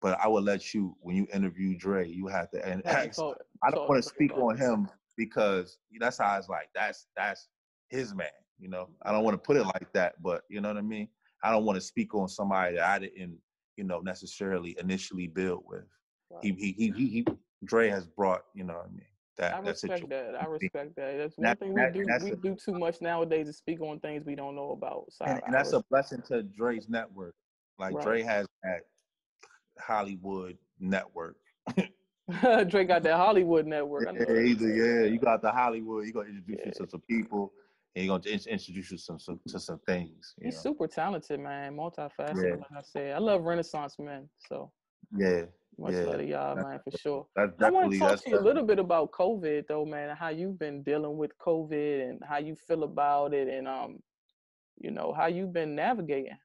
But I would let you, when you interview Dre, you have to, and Have to talk I don't talk want to to Dre speak about on that. him because that's how it's like, that's his man, I don't want to put it like that, but you know what I mean? I don't want to speak on somebody that I didn't, necessarily initially build with. Right. He Dre has brought, what I mean, I that respect situation. that. I respect that. That's one That, thing we that, do. and that's We a, do too much nowadays to speak on things we don't know about. So and I that's a blessing to Dre's network. Like right. Dre has that Hollywood network. Dre got that Hollywood network. I know Yeah, that's either right. yeah, you got the Hollywood. You got to introduce you Yeah. to some people. and he's gonna introduce you to some things. You He's know. super talented, man, multifaceted. Yeah. Like I said, I love Renaissance men. So Yeah. much Yeah. love to y'all, man, for sure. That's I want to definitely talk to you a little bit about COVID, though, man. How you've been dealing with COVID and how you feel about it, and you know, how you've been navigating.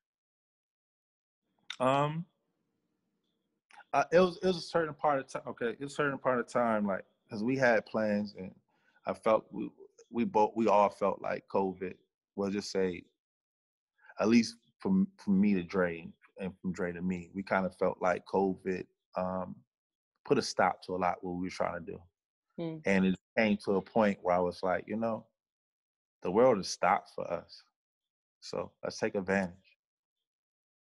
It was a certain part of time. Okay, it was a certain part of time, like because we had plans, and I felt we all felt like COVID. We'll just say, at least from me to Dre and from Dre to me, we kind of felt like COVID put a stop to a lot what we were trying to do, and it came to a point where I was like, the world has stopped for us, so let's take advantage.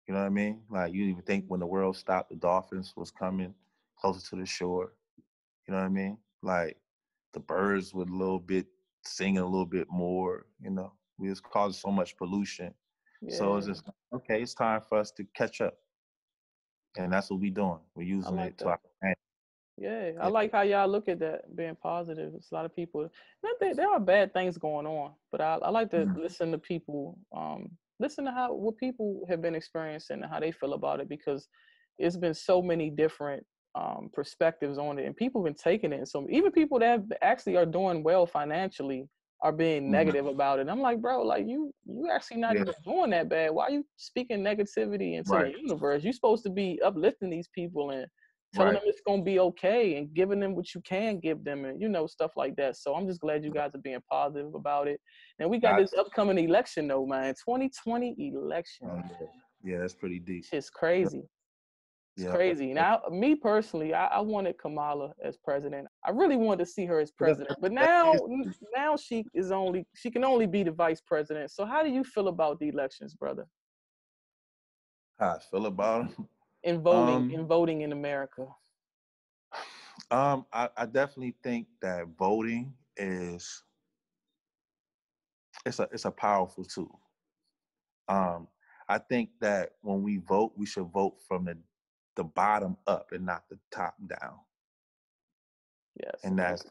You know what I mean? Like, you even think when the world stopped, the dolphins was coming closer to the shore. You know what I mean? Like, the birds were a little bit singing a little bit more. We was causing so much pollution. Yeah. So it's just okay. It's time for us to catch up, and that's what we're doing. We're using it to our advantage. Yeah, I like how y'all look at that, being positive. It's a lot of people. Not that there are bad things going on, but I like to listen to people, listen to what people have been experiencing and how they feel about it, because it's been so many different perspectives on it, and people have been taking it. So even people that actually are doing well financially are being negative about it. I'm like, bro, like you actually not even doing that bad. Why are you speaking negativity into the universe? You're supposed to be uplifting these people and telling them it's going to be okay and giving them what you can give them, and, stuff like that. So I'm just glad you guys are being positive about it. And we got this upcoming election, though, man. 2020 election. Yeah, that's pretty deep. It's crazy. It's crazy. Now, me personally, I wanted Kamala as president. I really wanted to see her as president. But now she can only be the vice president. So how do you feel about the elections, brother? How I feel about them? In voting in America. I definitely think that voting is it's a powerful tool. I think that when we vote, we should vote from the bottom up and not the top down. Yes. And that's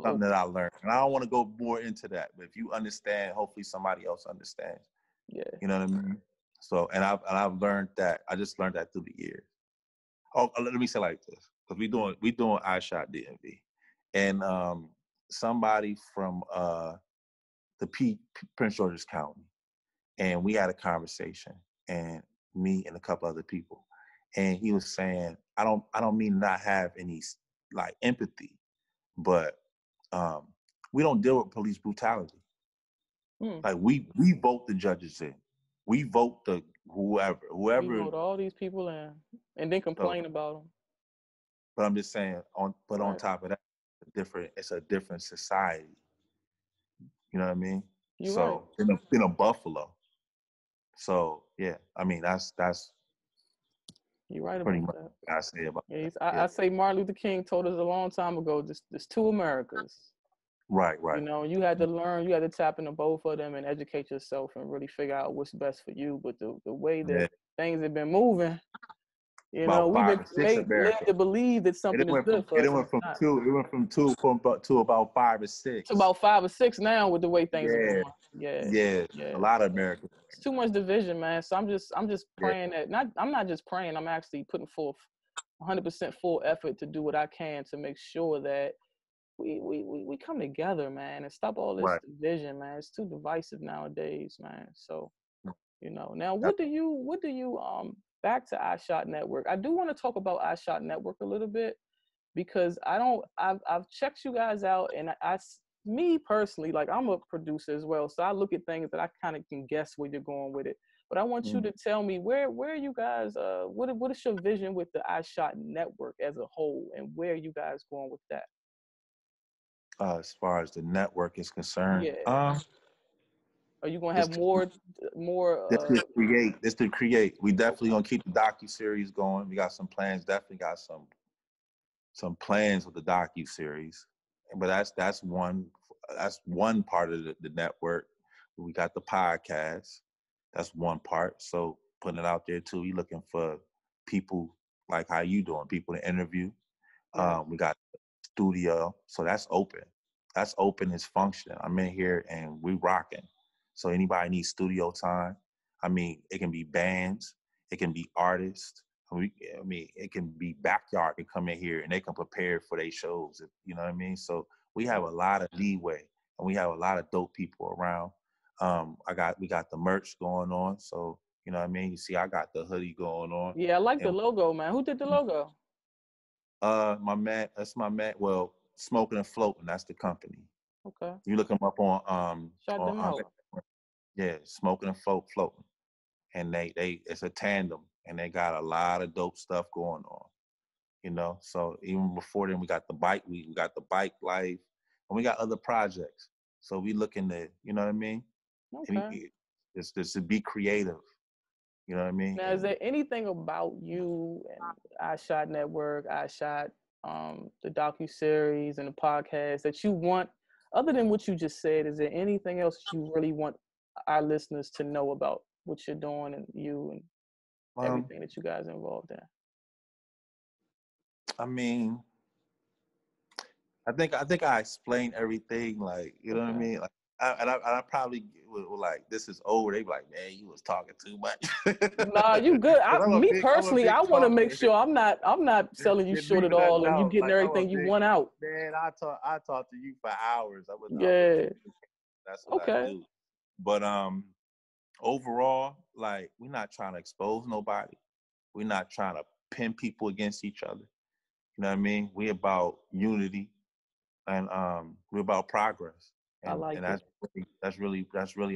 something that I learned. And I don't want to go more into that, but if you understand, hopefully somebody else understands. Yeah. You know what I mean? So, and I've learned that. I just learned that through the years. Oh, let me say it like this, because we doing iShot DMV, and somebody from the Prince George's County, and we had a conversation, and me and a couple other people, and he was saying, I don't mean not have any like empathy, but we don't deal with police brutality. Like we vote the judges in, we vote the whoever. We vote all these people in, and then complain about them. But I'm just saying, on top of that, it's a different society. You know what I mean? You're right. In a Buffalo. So yeah, I mean that's you're right pretty about much that. what I say about that. I say Martin Luther King told us a long time ago, there's two Americas. Right. You had to learn, you had to tap into both of them and educate yourself and really figure out what's best for you. But the way that things have been moving, we've been led to believe that something is good for us. It went from two to about 5 or 6. It's about 5 or 6 now with the way things are going. Yeah. A lot of Americans. It's too much division, man. So I'm just praying that I'm not just praying. I'm actually putting forth 100% full effort to do what I can to make sure that we come together, man, and stop all this division, man. It's too divisive nowadays, man. So, now what do you back to iShot Network? I do want to talk about iShot Network a little bit, because I've checked you guys out, and me personally, like, I'm a producer as well, so I look at things that I kind of can guess where you're going with it. But I want you to tell me where you guys what is your vision with the iShot Network as a whole, and where are you guys going with that? As far as the network is concerned, are you gonna have more? This to create. We definitely gonna keep the docu-series going. We got some plans. Definitely got some plans with the docu-series, but that's one part of the network. We got the podcast. That's one part. So putting it out there too. You looking for people like how you doing? People to interview. We got studio, so that's open. That's open, it's functioning. I'm in here and we rocking. So anybody needs studio time. I mean, it can be bands, it can be artists. I mean, it can be backyard can come in here and they can prepare for their shows. You know what I mean? So we have a lot of leeway and we have a lot of dope people around. We got the merch going on. So, you know what I mean? You see, I got the hoodie going on. Yeah, I like the And logo, man. Who did the logo? that's my man. Well, Smoking and Floating, that's the company. Okay. You look them up Shout them out. yeah, Smoking and Floating. And they it's a tandem and they got a lot of dope stuff going on. You know, so even before then we got the bike we got the bike life and we got other projects. So we looking to, you know what I mean? Okay. It's just to be creative. You know what I mean? Now, is there anything about you and I Shot Network, I Shot, the docuseries and the podcast that you want, other than what you just said, is there anything else you really want our listeners to know about what you're doing and you and everything that you guys are involved in? I mean, I think I explained everything, like, you know what I mean? Like, I probably would like, this is over. They be like, man, you was talking too much. Nah, you good. Me personally, I want to make talker. sure I'm not selling you short at all, and you getting like, everything you want out. Man, I talk to you for hours. Yeah. That's what I do. But overall, like, we're not trying to expose nobody. We're not trying to pin people against each other. You know what I mean? We about unity. And we're about progress, and I like it. That's really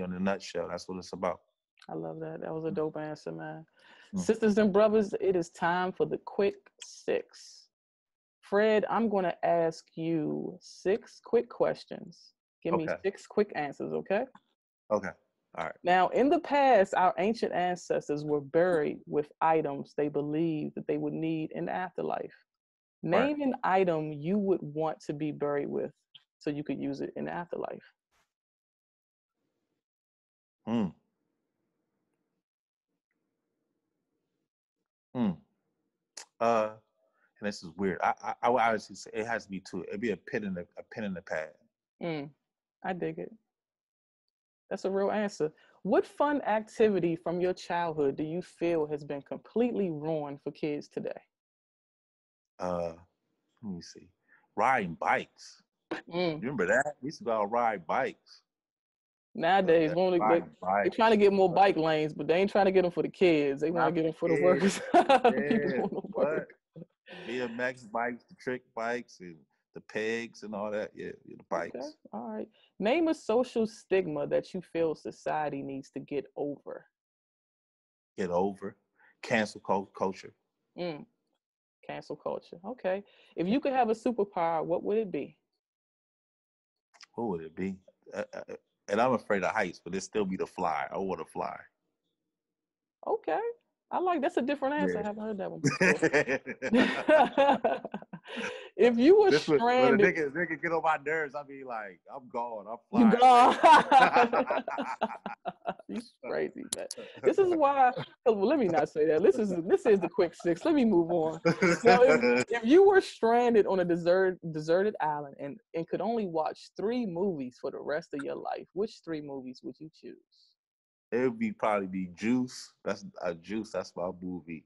on the nutshell. That's what it's about. I love that. That was a dope answer, man. Sisters and brothers, it is time for the quick six. Fred, I'm going to ask you 6 quick questions. Give me 6 quick answers, okay? Okay. All right. Now, in the past, our ancient ancestors were buried with items they believed that they would need in the afterlife. Name an item you would want to be buried with so you could use it in the afterlife. And this is weird. I would obviously say it has to be 2. It'd be a pen in the pad. I dig it. That's a real answer. What fun activity from your childhood do you feel has been completely ruined for kids today? Let me see. Riding bikes. Remember that? We used to go out ride bikes. Nowadays, they're trying to get more bike lanes, but they ain't trying to get them for the kids. They want to get them for the workers. What? BMX bikes, the trick bikes, and the pegs and all that. Yeah, the bikes. Okay. All right. Name a social stigma that you feel society needs to get over. Get over. Cancel culture. Cancel culture. Okay. If you could have a superpower, what would it be? What would it be? And I'm afraid of heights, but it still be the fly. I want to fly. Okay. That's a different answer. Yeah. I haven't heard that one before. If you were stranded, when a nigga get on my nerves, I be like, I'm gone. I'm flying. You gone. You crazy, man. This is why. Well, let me not say that. This is the quick 6. Let me move on. Now, if you were stranded on a deserted island and could only watch 3 movies for the rest of your life, which 3 movies would you choose? It would probably be Juice. That's Juice. That's my movie.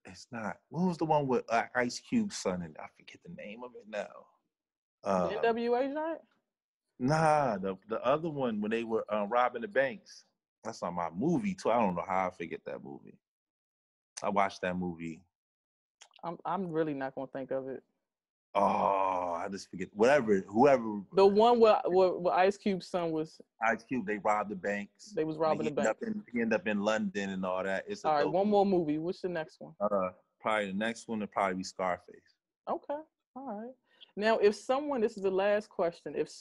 It's not. What was the one with Ice Cube's son? And I forget the name of it now. The NWA giant? Nah, the other one when they were robbing the banks. That's not my movie too. I don't know how I forget that movie. I watched that movie. I'm really not gonna think of it. Oh, I just forget. Whoever. The one where Ice Cube's son was. Ice Cube. They robbed the banks. They was robbing the banks. He ended up in London and all that. All right, one more movie. What's the next one? Probably the next one would probably be Scarface. Okay. All right. Now, this is the last question. If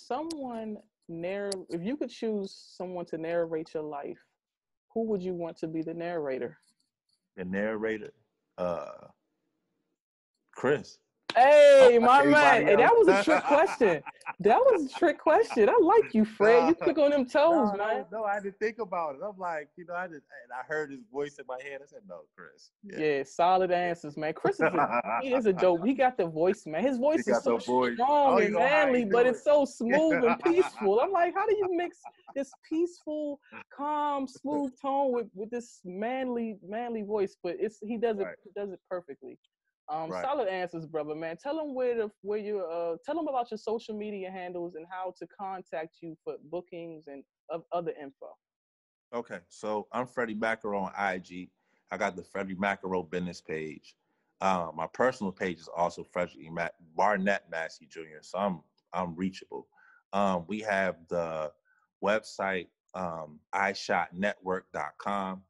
you could choose someone to narrate your life, who would you want to be the narrator? The narrator, Chris. Hey, my man. Everybody Hey, else. that was a trick question. That was a trick question. I like you, Fred. You quick on them toes, man. No, I didn't think about it. I'm like, and I heard his voice in my head. I said, no, Chris. Yeah, solid answers, man. Chris he is a dope. He got the voice, man. His voice is so strong and manly, but it's so smooth and peaceful. I'm like, how do you mix this peaceful, calm, smooth tone with this manly voice? But he does it perfectly. Solid answers, brother, man. Tell them tell them about your social media handles and how to contact you for bookings and other info. Okay, so I'm Freddie Macaro on IG. I got the Freddie Macaro business page. My personal page is also Freddie Barnett Massey Jr. So I'm reachable. We have the website iShotNetwork.com.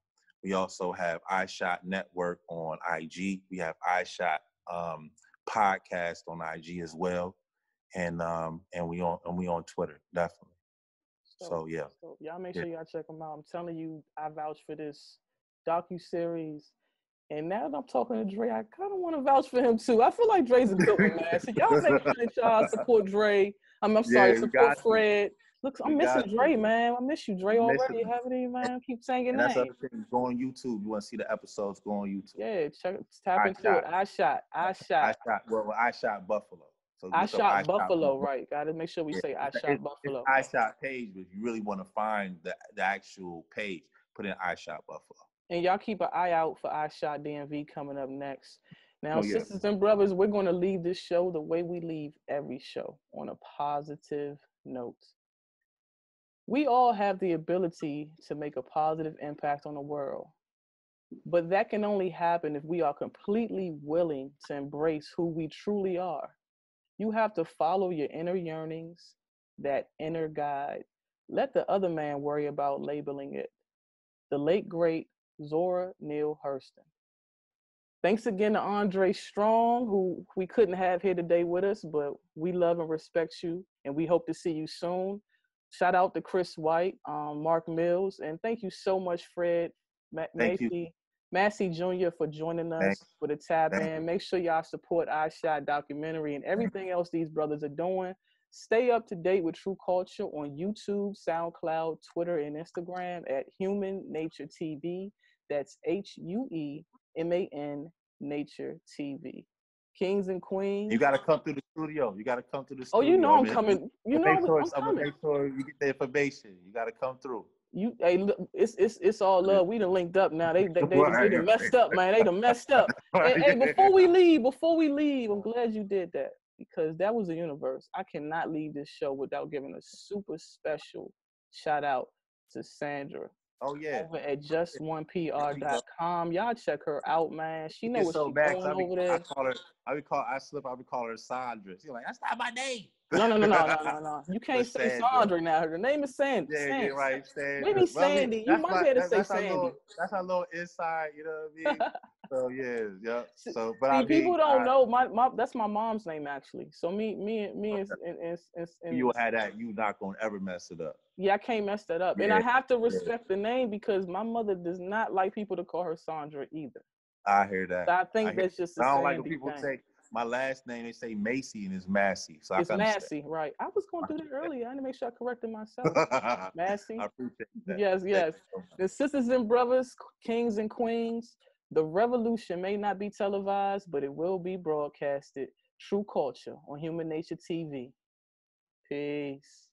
We also have iShot Network on IG. We have iShot podcast on IG as well, and we on Twitter definitely. So yeah, y'all make sure y'all check them out. I'm telling you, I vouch for this docu-series. And now that I'm talking to Dre, I kind of want to vouch for him too. I feel like Dre's a good one, man. So y'all make sure that y'all support Dre. I'm sorry, support Fred. Look, I'm missing Dre, man. I miss you, Dre, already. Haven't you, man? Keep saying your name. That's the other thing. Go on YouTube. You want to see the episodes, go on YouTube. Yeah, tap into it. I shot Buffalo. So I shot Buffalo, right. Got to make sure we say I shot Buffalo. I shot page, but if you really want to find the actual page, put in I shot Buffalo. And y'all keep an eye out for I Shot DMV coming up next. Now, sisters and brothers, we're going to leave this show the way we leave every show, on a positive note. We all have the ability to make a positive impact on the world, but that can only happen if we are completely willing to embrace who we truly are. You have to follow your inner yearnings, that inner guide. Let the other man worry about labeling it. The late, great Zora Neale Hurston. Thanks again to Andre Strong, who we couldn't have here today with us, but we love and respect you, and we hope to see you soon. Shout out to Chris White, Mark Mills, and thank you so much, Fred Massey Jr. for joining us for the Tap In. Make sure y'all support iShot Documentary and everything else these brothers are doing. Stay up to date with True Culture on YouTube, SoundCloud, Twitter, and Instagram at HUEman Nature TV. That's HUEMAN Nature TV. Kings and queens. You got to come through the studio. Oh, you know I'm coming. I'm coming. I'm gonna make sure you get the information. You got to come through. Hey, look, it's all love. We done linked up now. They done messed up, man. They done messed up. Hey, before we leave, I'm glad you did that, because that was the universe. I cannot leave this show without giving a super special shout out to Sandra. Oh yeah. Over at just1pr.com. Y'all check her out, man. She knows what she's doing over there. I would call her Sandra. She's like, that's not my name. No. You can't say Sandra now. Her name is Sandy. Yeah, right. Sandy. Maybe Sandy. You might be able to say Sandy. That's our little inside, you know what I mean? So yeah. So, but see, people don't know my that's my mom's name actually. So me and you had that. You not gonna ever mess it up. Yeah, I can't mess that up, and I have to respect the name because my mother does not like people to call her Sandra either. I hear that. So I think that's just. I don't like when people say my last name. They say Massey and it's Massey. So it's Massey, right? I was going to do that earlier. I had to make sure I corrected myself. Massey. I appreciate that. Yes. The sisters and brothers, kings and queens. The revolution may not be televised, but it will be broadcasted. True Culture on Human Nature TV. Peace.